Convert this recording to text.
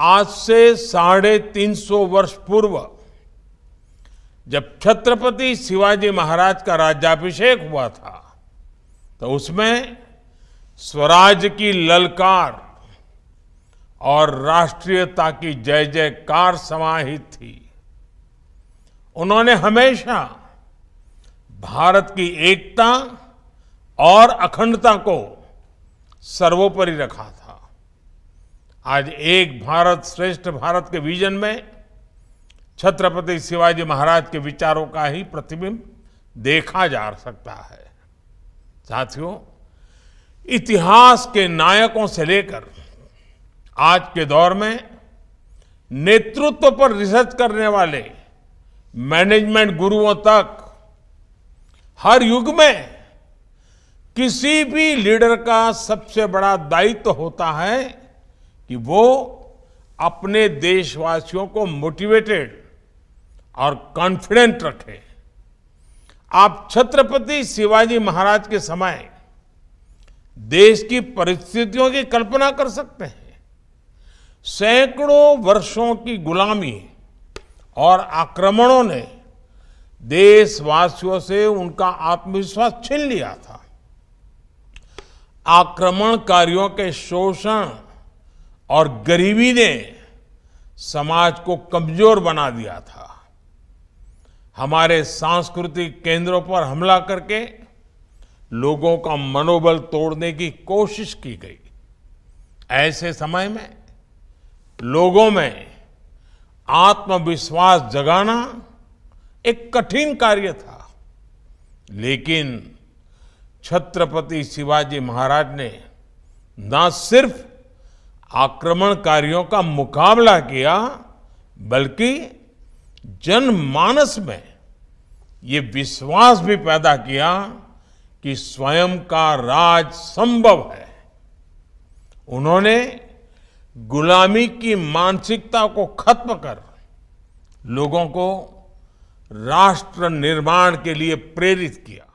आज से 350 वर्ष पूर्व जब छत्रपति शिवाजी महाराज का राज्याभिषेक हुआ था तो उसमें स्वराज की ललकार और राष्ट्रीयता की जय जयकार समाहित थी। उन्होंने हमेशा भारत की एकता और अखंडता को सर्वोपरि रखा था। आज एक भारत श्रेष्ठ भारत के विजन में छत्रपति शिवाजी महाराज के विचारों का ही प्रतिबिंब देखा जा सकता है। साथियों, इतिहास के नायकों से लेकर आज के दौर में नेतृत्व पर रिसर्च करने वाले मैनेजमेंट गुरुओं तक हर युग में किसी भी लीडर का सबसे बड़ा दायित्व होता है कि वो अपने देशवासियों को मोटिवेटेड और कॉन्फिडेंट रखे। आप छत्रपति शिवाजी महाराज के समय देश की परिस्थितियों की कल्पना कर सकते हैं। सैकड़ों वर्षों की गुलामी और आक्रमणों ने देशवासियों से उनका आत्मविश्वास छीन लिया था। आक्रमणकारियों के शोषण और गरीबी ने समाज को कमजोर बना दिया था। हमारे सांस्कृतिक केंद्रों पर हमला करके लोगों का मनोबल तोड़ने की कोशिश की गई। ऐसे समय में लोगों में आत्मविश्वास जगाना एक कठिन कार्य था, लेकिन छत्रपति शिवाजी महाराज ने न सिर्फ आक्रमणकारियों का मुकाबला किया बल्कि जनमानस में ये विश्वास भी पैदा किया कि स्वयं का राज संभव है। उन्होंने गुलामी की मानसिकता को खत्म कर लोगों को राष्ट्र निर्माण के लिए प्रेरित किया।